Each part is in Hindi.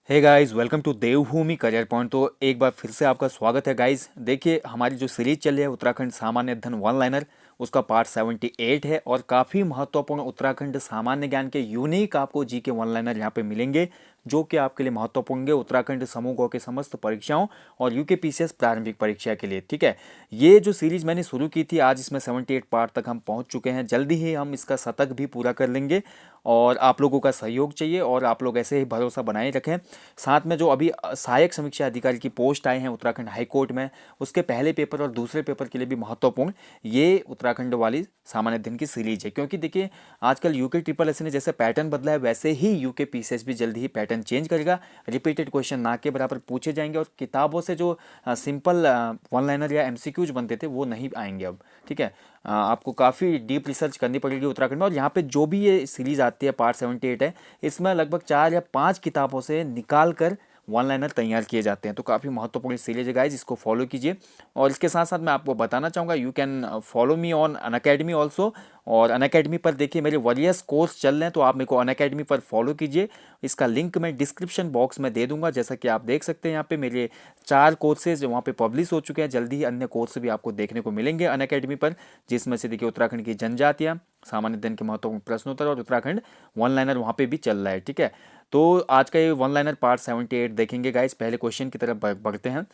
Hey guys, welcome to Devbhoomi career point. तो एक बार फिर से आपका स्वागत है गाइस। देखिए, हमारी जो सीरीज चल रही है उत्तराखंड सामान्य अध्ययन वन लाइनर, उसका पार्ट 78 है और काफ़ी महत्वपूर्ण उत्तराखंड सामान्य ज्ञान के यूनिक आपको जी के वन लाइनर यहाँ पे मिलेंगे, जो कि आपके लिए महत्वपूर्ण है उत्तराखंड समूह गौ के समस्त परीक्षाओं और यूके पीसीएस प्रारंभिक परीक्षा के लिए। ठीक है, ये जो सीरीज मैंने शुरू की थी, आज इसमें 78 पार्ट तक हम पहुंच चुके हैं। जल्दी ही हम इसका शतक भी पूरा कर लेंगे और आप लोगों का सहयोग चाहिए और आप लोग ऐसे ही भरोसा बनाए रखें। साथ में जो अभी सहायक समीक्षा अधिकारी की पोस्ट आए हैं उत्तराखंड हाईकोर्ट में, उसके पहले पेपर और दूसरे पेपर के लिए भी महत्वपूर्ण ये उत्तराखंड वाली सामान्य अध्ययन की सीरीज है। क्योंकि देखिए, आजकल यूके ट्रिपल एस ने जैसे पैटर्न बदला है, वैसे ही यूके पीसीएस भी जल्दी ही पैटर्न चेंज करेगा। रिपीटेड क्वेश्चन ना के बराबर पूछे जाएंगे और किताबों से जो सिंपल वन लाइनर या एमसीक्यूज बनते थे वो नहीं आएंगे अब। ठीक है, आपको काफ़ी डीप रिसर्च करनी पड़ेगी उत्तराखंड में। और यहाँ पे जो भी ये सीरीज आती है पार्ट 78 है, इसमें लगभग 4 या 5 किताबों से निकाल कर वन लाइनर तैयार किए जाते हैं। तो काफ़ी महत्वपूर्ण सीरीज है गाइज, इसको फॉलो कीजिए। और इसके साथ साथ मैं आपको बताना चाहूँगा, you can follow me on Unacademy also. और अनअकैडमी पर देखिए मेरे वरियस कोर्स चल रहे हैं, तो आप मेरे को अनअकैडमी पर फॉलो कीजिए। इसका लिंक मैं डिस्क्रिप्शन बॉक्स में दे दूंगा। जैसा कि आप देख सकते हैं, यहाँ पे मेरे 4 कोर्सेज वहाँ पे पब्लिश हो चुके हैं। जल्दी ही अन्य कोर्स भी आपको देखने को मिलेंगे अनअकैडमी पर, जिसमें से देखिए उत्तराखंड की जनजातियाँ, सामान्य अध्ययन के महत्वपूर्ण प्रश्नोत्तर और उत्तराखंड वन लाइनर वहाँ पे भी चल रहा है। ठीक है, तो आज का ये वन लाइनर पार्ट 78 देखेंगे गाइस। पहले क्वेश्चन की तरफ बढ़ते हैं।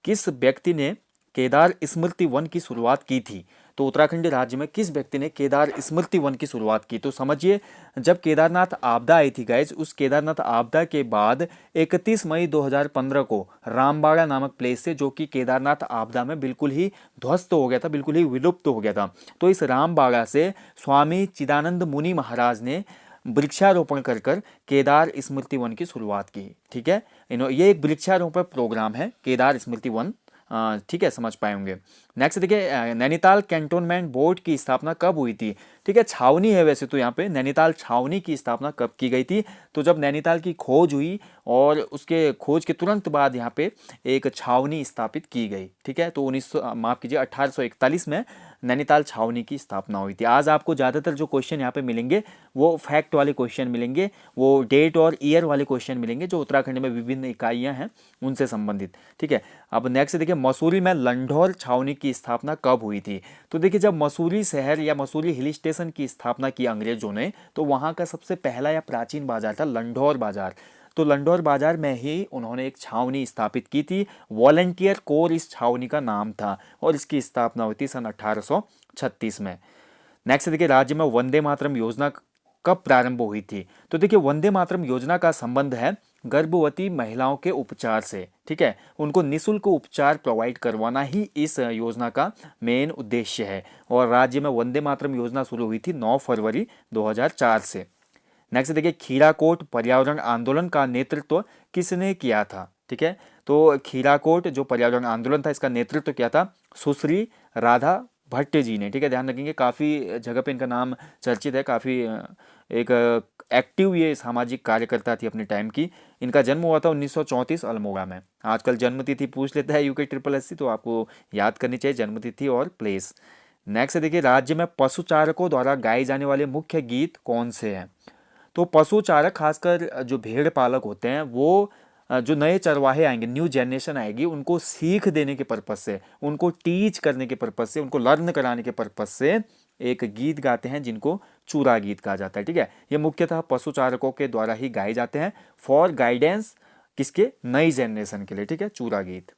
किस व्यक्ति ने केदार स्मृति वन की शुरुआत की थी? तो उत्तराखंड राज्य में किस व्यक्ति ने केदार स्मृति वन की शुरुआत की? तो समझिए, जब केदारनाथ आपदा आई थी गाइस, उस केदारनाथ आपदा के बाद 31 मई 2015 को रामबाड़ा नामक प्लेस से, जो कि केदारनाथ आपदा में बिल्कुल ही ध्वस्त हो गया था, बिल्कुल ही विलुप्त हो गया था, तो इस रामबाड़ा से स्वामी चिदानंद मुनि महाराज ने वृक्षारोपण कर कर केदार स्मृति वन की शुरुआत की। ठीक है, ये एक वृक्षारोपण प्रोग्राम है केदार स्मृति वन। ठीक है, समझ पाए होंगे। नेक्स्ट देखिए, नैनीताल कैंटोनमेंट बोर्ड की स्थापना कब हुई थी? ठीक है, छावनी है वैसे तो यहाँ पे। नैनीताल छावनी की स्थापना कब की गई थी? तो जब नैनीताल की खोज हुई और उसके खोज के तुरंत बाद यहाँ पे एक छावनी स्थापित की गई। ठीक है, तो 1841 में नैनीताल छावनी की स्थापना हुई थी। आज आपको ज़्यादातर जो क्वेश्चन यहाँ पे मिलेंगे वो फैक्ट वाले क्वेश्चन मिलेंगे, वो डेट और ईयर वाले क्वेश्चन मिलेंगे, जो उत्तराखंड में विभिन्न इकाइयाँ हैं उनसे संबंधित। ठीक है, अब नेक्स्ट देखिए, मसूरी में लंढौर छावनी की स्थापना कब हुई थी? तो देखिए, जब मसूरी शहर या मसूरी हिल स्टेशन की स्थापना की अंग्रेजों ने, तो वहाँ का सबसे पहला या प्राचीन बाजार था लंढौर बाजार। तो लंढौर बाजार में ही उन्होंने एक छावनी स्थापित की थी। वॉलंटियर कोर इस छावनी का नाम था और इसकी स्थापना हुई थी सन 1836 में। नेक्स्ट देखिए, राज्य में वंदे मातरम योजना कब प्रारंभ हुई थी? तो देखिए, वंदे मातरम योजना का संबंध है गर्भवती महिलाओं के उपचार से। ठीक है, उनको निःशुल्क उपचार प्रोवाइड करवाना ही इस योजना का मेन उद्देश्य है। और राज्य में वंदे मातरम योजना शुरू हुई थी 9 फरवरी 2004 से। नेक्स्ट देखिए, खीराकोट पर्यावरण आंदोलन का नेतृत्व किसने किया था? ठीक है, तो खीराकोट जो पर्यावरण आंदोलन था, इसका नेतृत्व किया था सुश्री राधा भट्ट जी ने। ठीक है, ध्यान रखेंगे, काफ़ी जगह पे इनका नाम चर्चित है। काफ़ी एक एक्टिव ये सामाजिक कार्यकर्ता थी अपने टाइम की। इनका जन्म हुआ था 1934 अल्मोड़ा में। आजकल जन्मतिथि पूछ लेता है यूके ट्रिपल एस सी, तो आपको याद करनी चाहिए जन्मतिथि और प्लेस। नेक्स्ट देखिए, राज्य में पशुचारकों द्वारा गाए जाने वाले मुख्य गीत कौन से हैं? तो पशु चारक, खासकर जो भेड़ पालक होते हैं, वो जो नए चरवाहे आएंगे, न्यू जनरेशन आएगी, उनको सीख देने के पर्पज से, उनको टीच करने के पर्पज से, उनको लर्न कराने के पर्पज से एक गीत गाते हैं जिनको चूरा गीत कहा जाता है। ठीक है, ये मुख्यतः पशु चारकों के द्वारा ही गाए जाते हैं फॉर गाइडेंस, किसके? नई जनरेशन के लिए। ठीक है, चूरा गीत।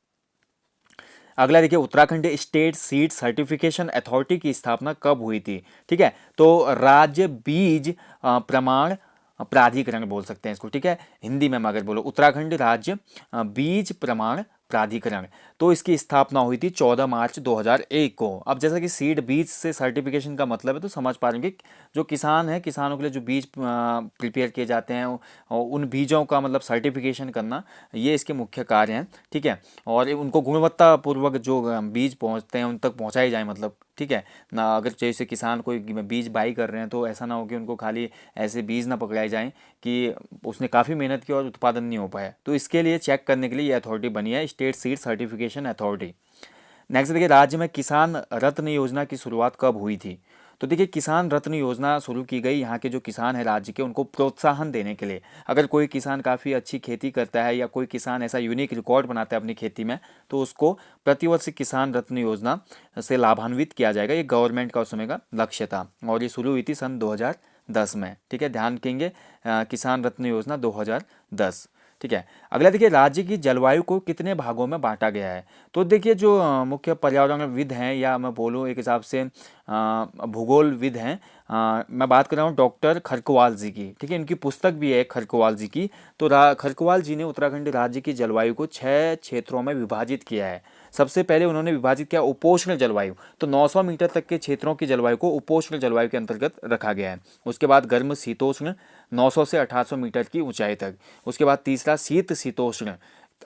अगला देखिए, Uttarakhand state seed certification authority की स्थापना कब हुई थी? ठीक है, तो राज्य बीज प्रमाण प्राधिकरण बोल सकते हैं इसको। ठीक है, हिंदी में अगर बोलो, उत्तराखंड राज्य बीज प्रमाण प्राधिकरण। तो इसकी स्थापना हुई थी 14 मार्च 2001 को। अब जैसा कि सीड बीज से सर्टिफिकेशन का मतलब है, तो समझ पा रहे हैं कि जो किसान है, किसानों के लिए जो बीज प्रिपेयर किए जाते हैं, उन बीजों का मतलब सर्टिफिकेशन करना, ये इसके मुख्य कार्य हैं। ठीक है, और उनको गुणवत्तापूर्वक जो बीज पहुंचते हैं उन तक पहुंचाए जाए, मतलब। ठीक है ना, अगर जैसे किसान कोई बीज बाई कर रहे हैं, तो ऐसा ना हो कि उनको खाली ऐसे बीज ना पकड़ाए जाएं कि उसने काफ़ी मेहनत की और उत्पादन नहीं हो पाया। तो इसके लिए चेक करने के लिए ये अथॉरिटी बनी है, state seed certification authority. Next देखिए, राज्य में किसान रत्न योजना की शुरुआत कब हुई थी? तो देखिए किसान रत्न योजना शुरू की गई यहाँ के जो किसान है राज्य के उनको प्रोत्साहन देने के लिए। अगर कोई किसान काफ़ी अच्छी खेती करता है या कोई किसान ऐसा यूनिक रिकॉर्ड बनाता है अपनी खेती में, तो उसको प्रतिवर्ष किसान रत्न योजना से लाभान्वित किया जाएगा। ये गवर्नमेंट का उस समय का लक्ष्य था और ये शुरू हुई थी सन 2010 में। ठीक है, ध्यान देंगे किसान रत्न योजना 2010। ठीक है, अगला देखिए राज्य की जलवायु को कितने भागों में बांटा गया है। तो देखिए जो मुख्य पर्यावरणविद हैं या मैं बोलूँ एक हिसाब से भूगोलविद हैं, मैं बात कर रहा हूँ डॉक्टर खरकवाल जी की। ठीक है, इनकी पुस्तक भी है खरकवाल जी की। तो खरकवाल जी ने उत्तराखंड राज्य की जलवायु को 6 क्षेत्रों में विभाजित किया है। सबसे पहले उन्होंने विभाजित किया उपोष्ण जलवायु, तो 900 मीटर तक के क्षेत्रों की जलवायु को उपोष्ण जलवायु के अंतर्गत रखा गया है। उसके बाद गर्म शीतोष्ण 900 से 1800 मीटर की ऊंचाई तक। उसके बाद तीसरा शीत शीतोष्ण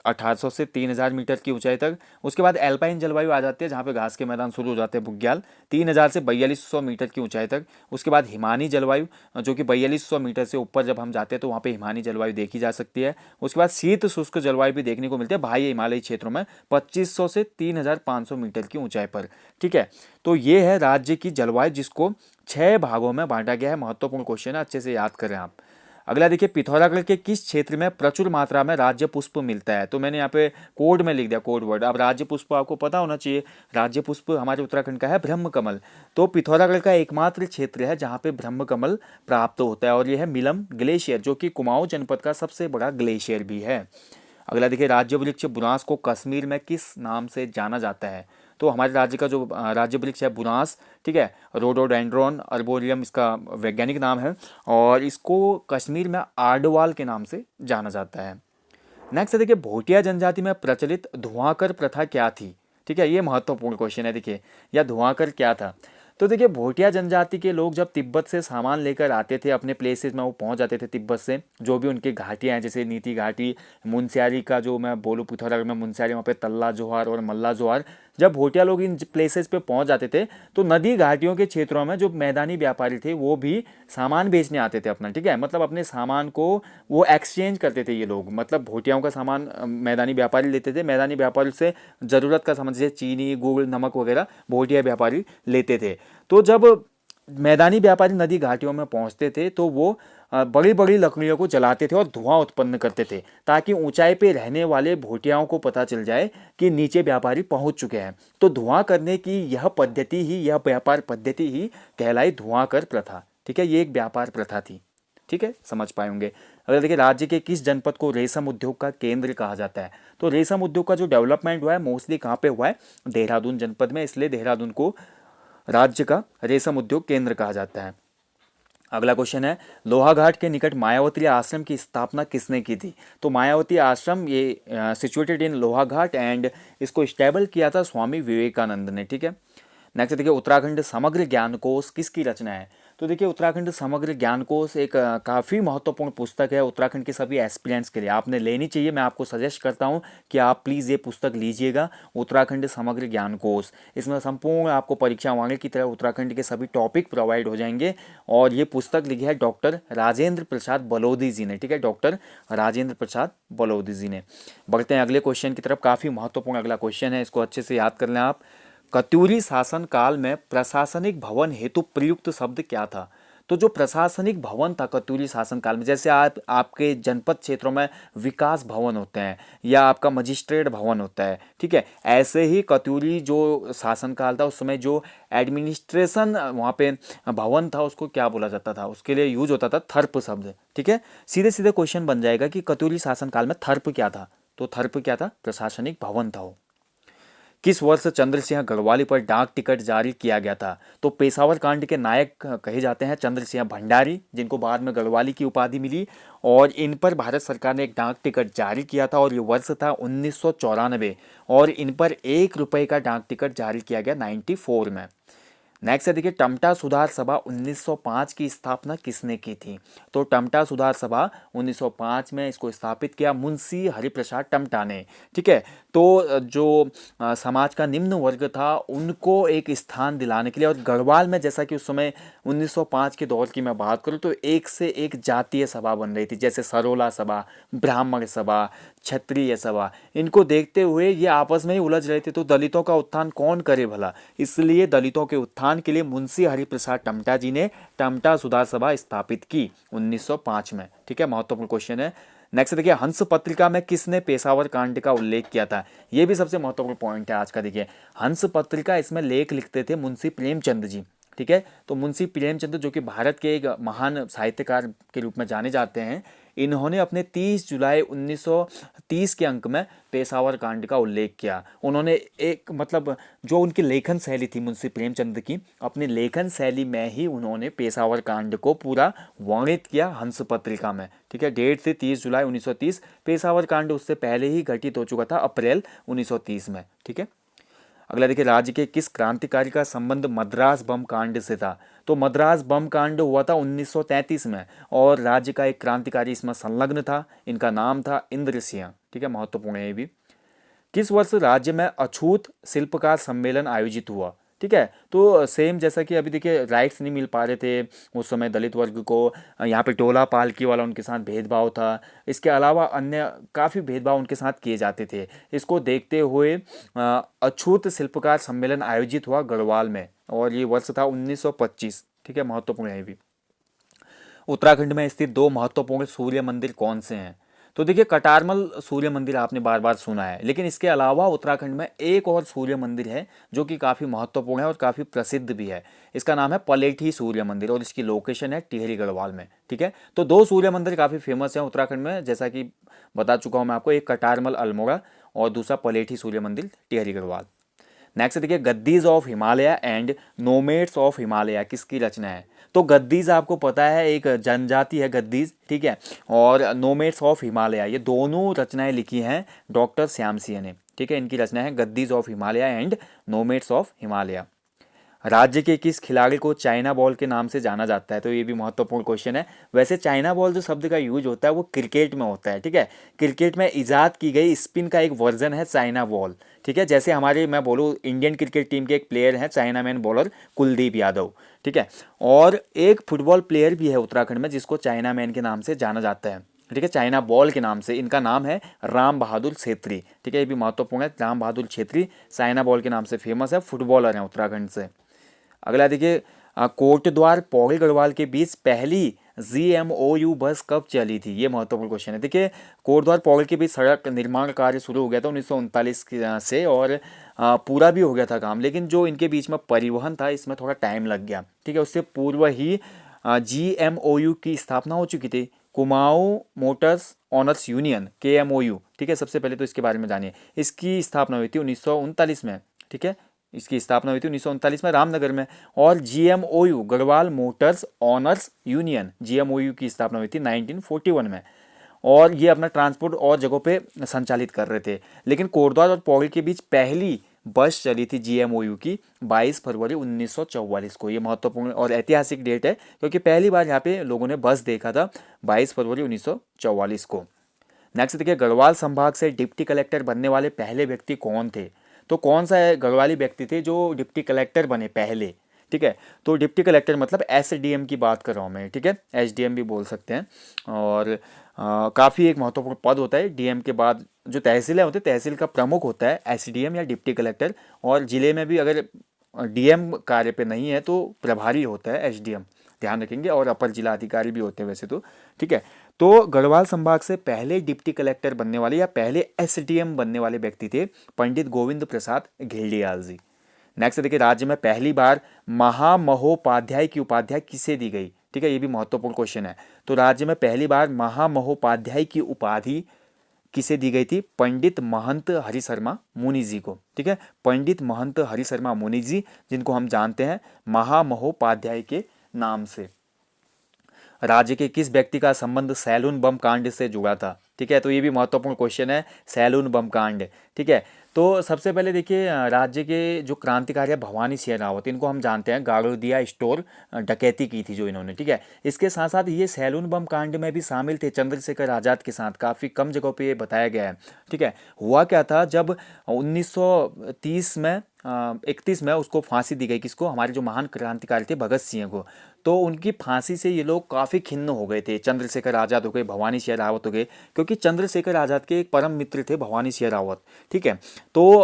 1800 से 3000 मीटर की ऊंचाई तक। उसके बाद एल्पाइन जलवायु आ जाती है जहाँ पे घास के मैदान शुरू हो जाते हैं, बुग्याल 3000 से 4200 मीटर की ऊंचाई तक। उसके बाद हिमानी जलवायु जो कि 4200 मीटर से ऊपर जब हम जाते हैं तो वहाँ पे हिमानी जलवायु देखी जा सकती है। उसके बाद शीत शुष्क जलवायु भी देखने को मिलती है बाह्य हिमालयी क्षेत्रों में 2500 से 3500 मीटर की ऊंचाई पर। ठीक है, तो ये है राज्य की जलवायु जिसको 6 भागों में बांटा गया है। महत्वपूर्ण क्वेश्चन है, अच्छे से याद करें आप। अगला देखिए पिथौरागढ़ के किस क्षेत्र में प्रचुर मात्रा में राज्य पुष्प मिलता है। तो मैंने यहाँ पे कोड में लिख दिया, कोड वर्ड। अब राज्य पुष्प आपको पता होना चाहिए, राज्य पुष्प हमारे उत्तराखंड का है ब्रह्म कमल। तो पिथौरागढ़ का एकमात्र क्षेत्र है जहाँ पे ब्रह्म कमल प्राप्त होता है और यह है मिलम ग्लेशियर जो कि कुमाऊं जनपद का सबसे बड़ा ग्लेशियर भी है। अगला देखिए राज्य वृक्ष बुनास को कश्मीर में किस नाम से जाना जाता है। तो हमारे राज्य का जो राज्य वृक्ष है बुनास, ठीक है, रोडोडेंड्रॉन अर्बोरियम इसका वैज्ञानिक नाम है और इसको कश्मीर में आर्डवाल के नाम से जाना जाता है। नेक्स्ट देखिए भोटिया जनजाति में प्रचलित धुआंकर प्रथा क्या थी। ठीक है, ये महत्वपूर्ण क्वेश्चन है। देखिए यह धुआंकर क्या था। तो देखिए भोटिया जनजाति के लोग जब तिब्बत से सामान लेकर आते थे अपने प्लेसेस में, वो पहुंच जाते थे तिब्बत से, जो भी उनकी घाटियां हैं जैसे नीति घाटी, मुनस्यारी का जो मैं बोलूँ पिथौरागढ़ में मुनस्यारी, वहाँ पे तल्ला जोहार और मल्ला जोहार, जब भोटिया लोग इन प्लेसेस पे पहुंच जाते थे तो नदी घाटियों के क्षेत्रों में जो मैदानी व्यापारी थे वो भी सामान बेचने आते थे अपना। ठीक है, मतलब अपने सामान को वो एक्सचेंज करते थे ये लोग, मतलब भोटियाओं का सामान मैदानी व्यापारी लेते थे, मैदानी व्यापारी से ज़रूरत का सामान जैसे चीनी गुड़ नमक वगैरह भोटिया व्यापारी लेते थे। तो जब मैदानी व्यापारी नदी घाटियों में पहुंचते थे तो वो बड़ी बड़ी लकड़ियों को जलाते थे और धुआं उत्पन्न करते थे ताकि ऊंचाई पे रहने वाले भोटियाओं को पता चल जाए कि नीचे व्यापारी पहुंच चुके हैं। तो धुआं करने की यह पद्धति ही, यह व्यापार पद्धति ही कहलाई धुआंकर प्रथा। ठीक है, ये एक व्यापार प्रथा थी। ठीक है, समझ पाए होंगे। अगर देखिए राज्य के किस जनपद को रेशम उद्योग का केंद्र कहा जाता है। तो रेशम उद्योग का जो डेवलपमेंट हुआ है मोस्टली कहाँ पे हुआ है, देहरादून जनपद में, इसलिए देहरादून को राज्य का रेशम उद्योग केंद्र कहा जाता है। अगला क्वेश्चन है लोहाघाट के निकट मायावती आश्रम की स्थापना किसने की थी। तो मायावती आश्रम ये सिचुएटेड इन लोहाघाट एंड इसको स्टेबल किया था स्वामी विवेकानंद ने। ठीक है, नेक्स्ट देखिए उत्तराखंड समग्र ज्ञान कोश किसकी रचना है। तो देखिए उत्तराखंड समग्र ज्ञान कोश एक काफ़ी महत्वपूर्ण पुस्तक है उत्तराखंड के सभी एस्पिरेंट्स के लिए, आपने लेनी चाहिए। मैं आपको सजेस्ट करता हूँ कि आप प्लीज़ ये पुस्तक लीजिएगा, उत्तराखंड समग्र ज्ञान कोश। इसमें संपूर्ण आपको परीक्षा वाले की तरह उत्तराखंड के सभी टॉपिक प्रोवाइड हो जाएंगे और ये पुस्तक लिखी है डॉक्टर राजेंद्र प्रसाद बलोदी जी ने। ठीक है, डॉक्टर राजेंद्र प्रसाद बलोदी जी ने। बढ़ते हैं अगले क्वेश्चन की तरफ, काफ़ी महत्वपूर्ण अगला क्वेश्चन है, इसको अच्छे से याद कर लें आप। कत्यूरी शासन काल में प्रशासनिक भवन हेतु प्रयुक्त शब्द क्या था। तो जो प्रशासनिक भवन था कत्यूरी शासन काल में, जैसे आपके जनपद क्षेत्रों में विकास भवन होते हैं या आपका मजिस्ट्रेट भवन होता है, ठीक है, ऐसे ही कत्यूरी जो शासन काल था उस समय जो एडमिनिस्ट्रेशन वहाँ पे भवन था उसको क्या बोला जाता था, उसके लिए यूज होता था थर्प शब्द। ठीक है, सीधे सीधे क्वेश्चन बन जाएगा कि कत्यूरी शासन काल में थर्प क्या था। तो थर्प क्या था, प्रशासनिक भवन था वो। किस वर्ष चंद्रसिंह गढ़वाली पर डाक टिकट जारी किया गया था। तो पेशावर कांड के नायक कहे जाते हैं चंद्रसिंह भंडारी, जिनको बाद में गढ़वाली की उपाधि मिली, और इन पर भारत सरकार ने एक डाक टिकट जारी किया था और ये वर्ष था 1994 और इन पर 1 रुपये का डाक टिकट जारी किया गया 94 में। नेक्स्ट है देखिए टमटा सुधार सभा 1905 की स्थापना किसने की थी। तो टमटा सुधार सभा 1905 में इसको स्थापित किया मुंशी हरिप्रसाद टमटा ने। ठीक है, तो जो समाज का निम्न वर्ग था उनको एक स्थान दिलाने के लिए, और गढ़वाल में जैसा कि उस समय 1905 के दौर की मैं बात करूं तो एक से एक जातीय सभा बन रही थी, जैसे सरोला सभा, ब्राह्मण सभा, क्षत्रिय सभा। इनको देखते हुए ये आपस में ही उलझ रहे थे, तो दलितों का उत्थान कौन करे भला, इसलिए दलितों के उत्थान उत्थान के लिए मुंशी हरिप्रसाद टमटा जी ने टमटा सुधार सभा स्थापित की 1905 में। ठीक है, महत्वपूर्ण क्वेश्चन है। नेक्स्ट देखिए, हंस पत्रिका में किसने पेशावर कांड का उल्लेख किया था? ये भी सबसे महत्वपूर्ण पॉइंट है आज का। देखिए, हंस पत्रिका, इसमें लेख लिखते थे मुंशी प्रेमचंद जी। ठीक है, तो मुंशी प्रेमचंद जो कि भारत के एक महान साहित्यकार के रूप में जाने जाते हैं, इन्होंने अपने 30 जुलाई 1930 के अंक में पेशावर कांड का उल्लेख किया। उन्होंने एक मतलब जो उनकी लेखन शैली थी मुंशी प्रेमचंद की, अपनी लेखन शैली में ही उन्होंने पेशावर कांड को पूरा वर्णित किया हंस पत्रिका में। ठीक है, डेट थी 30 जुलाई 1930। पेशावर कांड उससे पहले ही घटित हो चुका था, अप्रैल 1930 में। ठीक है, अगला देखिए, राज्य के किस क्रांतिकारी का संबंध मद्रास बम कांड से था? तो मद्रास बम कांड हुआ था 1933 में, और राज्य का एक क्रांतिकारी इसमें संलग्न था। इनका नाम था इंद्र सिंह। ठीक है, महत्वपूर्ण है ये भी। किस वर्ष राज्य में अछूत शिल्पकार सम्मेलन आयोजित हुआ? ठीक है, तो सेम जैसा कि अभी देखिए राइट्स नहीं मिल पा रहे थे उस समय दलित वर्ग को, यहाँ पे टोला पालकी वाला उनके साथ भेदभाव था। इसके अलावा अन्य काफ़ी भेदभाव उनके साथ किए जाते थे। इसको देखते हुए अछूत शिल्पकार सम्मेलन आयोजित हुआ गढ़वाल में, और ये वर्ष था 1925। ठीक है, महत्वपूर्ण है ये भी। उत्तराखंड में स्थित दो महत्वपूर्ण सूर्य मंदिर कौन से हैं? तो देखिए, कटारमल सूर्य मंदिर आपने बार बार सुना है, लेकिन इसके अलावा उत्तराखंड में एक और सूर्य मंदिर है जो कि काफ़ी महत्वपूर्ण है और काफ़ी प्रसिद्ध भी है। इसका नाम है पलेठी सूर्य मंदिर, और इसकी लोकेशन है टिहरी गढ़वाल में। ठीक है, तो दो सूर्य मंदिर काफ़ी फेमस हैं उत्तराखंड में, जैसा कि बता चुका हूँ मैं आपको, एक कटारमल अल्मोड़ा और दूसरा पलेठी सूर्य मंदिर टिहरी गढ़वाल। नेक्स्ट देखिए, Gaddis of Himalaya and nomads of Himalaya किसकी रचना है? तो गद्दीज आपको पता है एक जनजाति है गद्दीज। ठीक है, और नोमेड्स ऑफ हिमालय, ये दोनों रचनाएं लिखी हैं डॉक्टर श्याम सिंह ने। ठीक है, इनकी रचना है Gaddis of Himalaya and nomads of Himalaya. राज्य के किस खिलाड़ी को चाइना बॉल के नाम से जाना जाता है? तो ये भी महत्वपूर्ण क्वेश्चन है। वैसे चाइना बॉल जो शब्द का यूज होता है वो क्रिकेट में होता है। ठीक है, क्रिकेट में इजाद की गई स्पिन का एक वर्जन है चाइना बॉल। ठीक है, जैसे हमारे मैं बोलूँ इंडियन क्रिकेट टीम के एक प्लेयर हैं China man bowler Kuldeep Yadav. ठीक है, और एक फुटबॉल प्लेयर भी है उत्तराखंड में जिसको चाइना मैन के नाम से जाना जाता है। ठीक है, चाइना बॉल के नाम से, इनका नाम है राम बहादुर छेत्री। ठीक है, ये भी महत्वपूर्ण है। राम बहादुर छेत्री चाइना बॉल के नाम से फेमस है, फुटबॉलर हैं उत्तराखंड से। अगला देखिए, कोटद्वार पौड़ी गढ़वाल के बीच पहली GMOU बस कब चली थी? ये महत्वपूर्ण क्वेश्चन है। देखिए, कोटद्वार पौड़ी के बीच सड़क निर्माण कार्य शुरू हो गया था 1939 से, और पूरा भी हो गया था काम, लेकिन जो इनके बीच में परिवहन था इसमें थोड़ा टाइम लग गया। ठीक है, उससे पूर्व ही GMOU की स्थापना हो चुकी थी, Kumaon Motors honours union, KMOU। ठीक है, सबसे पहले तो इसके बारे में जानिए। इसकी स्थापना हुई थी 1939 में। ठीक है, इसकी स्थापना हुई थी 1939 में रामनगर में। और GMOU Garhwal Motors honours union, GMOU की स्थापना हुई थी 1941 में, और ये अपना ट्रांसपोर्ट और जगहों पे संचालित कर रहे थे। लेकिन कोटद्वार और पौड़ी के बीच पहली बस चली थी GMOU की 22 फरवरी 1944 को। ये महत्वपूर्ण और ऐतिहासिक डेट है क्योंकि पहली बार यहाँ पे लोगों ने बस देखा था 22 फरवरी 1944 को। नेक्स्ट देखिए, गढ़वाल संभाग से डिप्टी कलेक्टर बनने वाले पहले व्यक्ति कौन थे? तो कौन सा गढ़वाली व्यक्ति थे जो डिप्टी कलेक्टर बने पहले? ठीक है, तो डिप्टी कलेक्टर मतलब SDM की बात कर रहा हूँ मैं। ठीक है, SDM भी बोल सकते हैं, और काफ़ी एक महत्वपूर्ण पद होता है। DM के बाद जो तहसीलें होती है, तहसील का प्रमुख होता है SDM या डिप्टी कलेक्टर, और ज़िले में भी अगर DM कार्य पे नहीं है तो प्रभारी होता है SDM, ध्यान रखेंगे, और अपर जिला अधिकारी भी होते हैं वैसे तो। ठीक है, तो गढ़वाल संभाग से पहले डिप्टी कलेक्टर बनने वाले या पहले SDM बनने वाले व्यक्ति थे पंडित गोविंद प्रसाद घेड़ियाल जी। नेक्स्ट देखिए, राज्य में पहली बार महामहोपाध्याय की उपाध्याय किसे दी गई? ठीक है, ये भी महत्वपूर्ण क्वेश्चन है। तो राज्य में पहली बार महामहोपाध्याय की उपाधि किसे दी गई थी? पंडित महंत हरि शर्मा मुनि जी को। ठीक है, पंडित महंत हरि शर्मा मुनि जी, जिनको हम जानते हैं महामहोपाध्याय के नाम से। राज्य के किस व्यक्ति का संबंध सैलून बम कांड से जुड़ा था? ठीक है, तो ये भी महत्वपूर्ण क्वेश्चन है, सैलून बम कांड। ठीक है, तो सबसे पहले देखिए, राज्य के जो क्रांतिकारी है भवानी सिंह रावत, इनको हम जानते हैं गाड़ोदिया स्टोर डकैती की थी जो इन्होंने। ठीक है, इसके साथ साथ ये सैलून बम कांड में भी शामिल थे चंद्रशेखर आज़ाद के साथ, काफ़ी कम जगहों पे ये बताया गया है। ठीक है, हुआ क्या था, जब 1930 में 31 में उसको फांसी दी गई, किसको? हमारे जो महान क्रांतिकारी थे भगत सिंह को। तो उनकी फांसी से ये लोग काफ़ी खिन्न हो गए थे, चंद्रशेखर आज़ाद हो गए, भवानी सिंह रावत हो गए, क्योंकि चंद्रशेखर आज़ाद के एक परम मित्र थे भवानी सिंह रावत। ठीक है, तो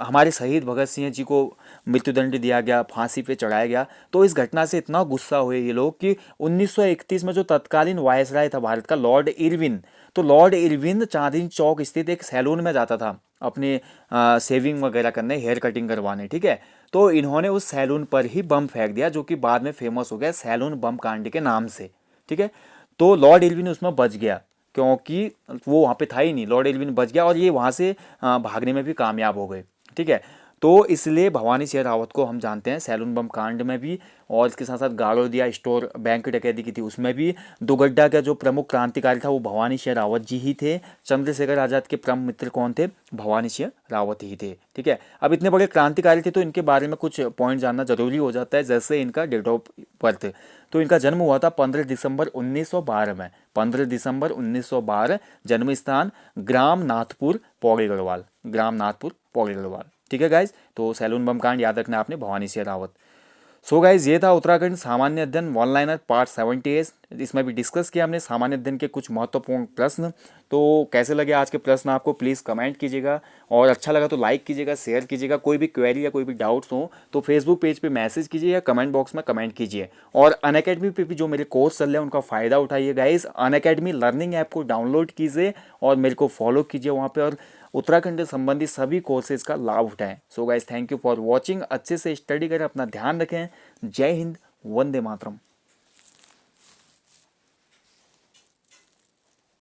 हमारे शहीद भगत सिंह जी को मृत्युदंड दिया गया, फांसी पे चढ़ाया गया। तो इस घटना से इतना गुस्सा हुए ये लोग कि 1931 में जो तत्कालीन वायसराय था भारत का, लॉर्ड इरविन, तो लॉर्ड इरविन चांदनी चौक स्थित एक सैलून में जाता था अपने सेविंग वगैरह करने, हेयर कटिंग करवाने, ठीक है। तो इन्होंने उस सैलून पर ही बम फेंक दिया, जो कि बाद में फेमस हो गया सैलून बम कांड के नाम से, ठीक है। तो लॉर्ड इरविन उसमें बच गया, क्योंकि वो वहाँ पे था ही नहीं, लॉर्ड इरविन बच गया और ये वहाँ से भागने में भी कामयाब हो गए, ठीक है। तो इसलिए भवानी सिंह रावत को हम जानते हैं सैलून बम कांड में भी, और इसके साथ साथ गाड़ोदिया स्टोर बैंक डकैती की थी उसमें भी। दुगड्डा का जो प्रमुख क्रांतिकारी था वो भवानी सिंह रावत जी ही थे। चंद्रशेखर आजाद के परम मित्र कौन थे? भवानी सिंह रावत ही थे, ठीक है। अब इतने बड़े क्रांतिकारी थे तो इनके बारे में कुछ पॉइंट जानना जरूरी हो जाता है, जैसे इनका डेट ऑफ बर्थ। तो इनका जन्म हुआ था 15 दिसंबर 1912 में, 15 दिसंबर 1912। जन्म स्थान ग्राम नाथपुर, पौड़ी गढ़वाल, ग्राम नाथपुर, पौड़ी गढ़वाल, ठीक है गाइज। तो सैलून बम कांड याद रखना आपने, भवानी सिंह रावत। सो गाइज ये था उत्तराखंड सामान्य अध्ययन वन लाइनर पार्ट 78। इसमें भी डिस्कस किया हमने सामान्य अध्ययन के कुछ महत्वपूर्ण प्रश्न। तो कैसे लगे आज के प्रश्न आपको, प्लीज़ कमेंट कीजिएगा, और अच्छा लगा तो लाइक कीजिएगा, शेयर कीजिएगा। कोई भी क्वेरी या कोई भी डाउट्स हो तो फेसबुक पेज पे मैसेज कीजिए या कमेंट बॉक्स में कमेंट कीजिए। और अनअकैडमी पे भी जो मेरे कोर्स चल रहे हैं उनका फ़ायदा उठाइए गाइज। अनअकैडमी लर्निंग ऐप को डाउनलोड कीजिए और मेरे को फॉलो कीजिए वहाँ पे, और उत्तराखंड से संबंधित सभी कोर्सेज का लाभ उठाएं। So guys thank you for watching. अच्छे से स्टडी करें, अपना ध्यान रखें। जय हिंद, वंदे मातरम।